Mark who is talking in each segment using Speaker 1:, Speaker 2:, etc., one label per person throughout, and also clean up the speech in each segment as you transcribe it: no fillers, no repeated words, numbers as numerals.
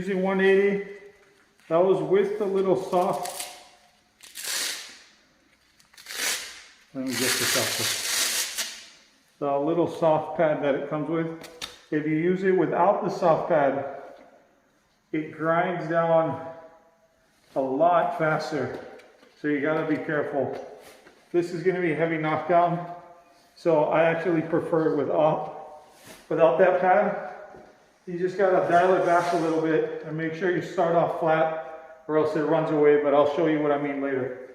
Speaker 1: using 180. That was with the little soft. Let me get this out. The little soft pad that it comes with. If you use it without the soft pad, it grinds down a lot faster. So you gotta be careful. This is gonna be a heavy knockdown. So I actually prefer it without that pad. You just gotta dial it back a little bit and make sure you start off flat or else it runs away, but I'll show you what I mean later.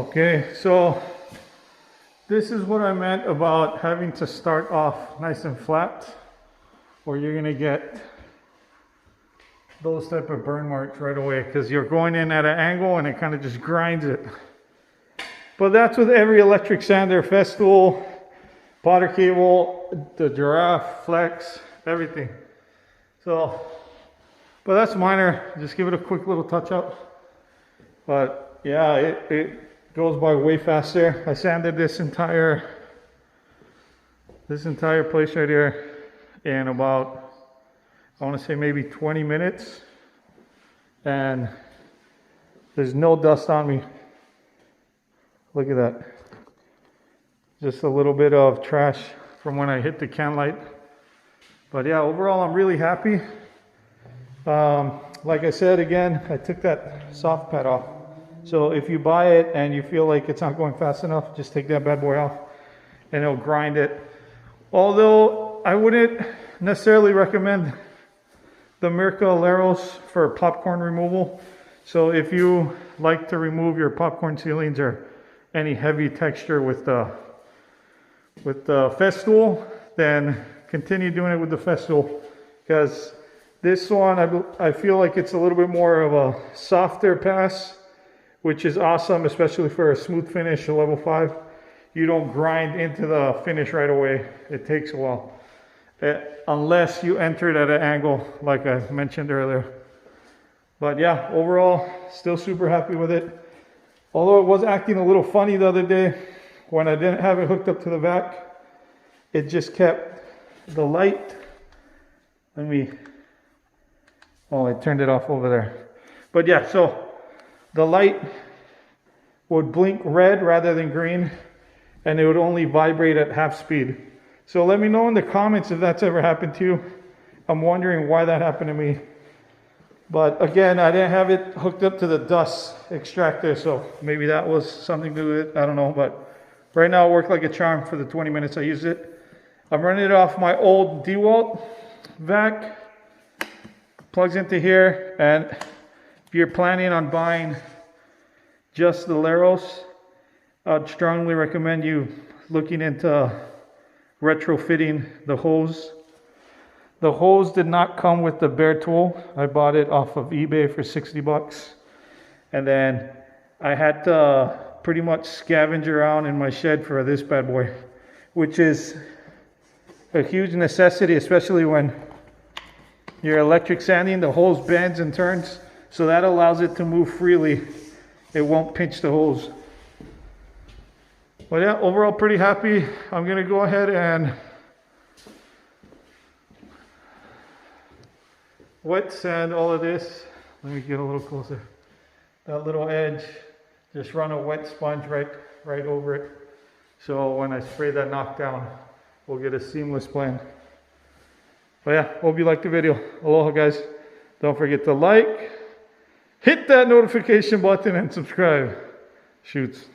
Speaker 1: Okay, so this is what I meant about having to start off nice and flat, or you're gonna get those type of burn marks right away because you're going in at an angle and it kind of just grinds it. But that's with every electric sander, Festool, Potter cable, the Giraffe, Flex, everything. So, but that's minor. Just give it a quick little touch up. But yeah, it goes by way faster. I sanded this entire place right here in about, I want to say maybe 20 minutes, and there's no dust on me. Look at that. Just a little bit of trash from when I hit the can light. But yeah, overall I'm really happy. Like I said, again, I took that soft pad off. So if you buy it and you feel like it's not going fast enough, just take that bad boy off and it'll grind it. Although I wouldn't necessarily recommend the Mirka Leros for popcorn removal. So if you like to remove your popcorn ceilings or any heavy texture with the Festool, then continue doing it with the Festool, because this one I feel like it's a little bit more of a softer pass, which is awesome, especially for a smooth finish, a level 5. You don't grind into the finish right away. It takes a while. Unless you enter it at an angle, like I mentioned earlier. But yeah, overall, still super happy with it. Although it was acting a little funny the other day, when I didn't have it hooked up to the vac, it just kept the light. Oh, I turned it off over there. But yeah, so the light would blink red rather than green, and it would only vibrate at half speed. So let me know in the comments if that's ever happened to you. I'm wondering why that happened to me. But again, I didn't have it hooked up to the dust extractor, so maybe that was something to do with it. I don't know, but right now it worked like a charm for the 20 minutes I used it. I'm running it off my old DRYWALL vac. Plugs into here, and if you're planning on buying just the Leros, I'd strongly recommend you looking into retrofitting the hose. The hose did not come with the bare tool. I bought it off of eBay for 60 bucks. And then I had to pretty much scavenge around in my shed for this bad boy, which is a huge necessity, especially when you're electric sanding. The hose bends and turns, so that allows it to move freely. It won't pinch the hose. But yeah, overall pretty happy. I'm gonna go ahead and wet sand all of this. Let me get a little closer. That little edge, just run a wet sponge right over it. So when I spray that knockdown, we'll get a seamless blend. But yeah, hope you liked the video. Aloha, guys. Don't forget to like, hit that notification button, and subscribe. Shoots.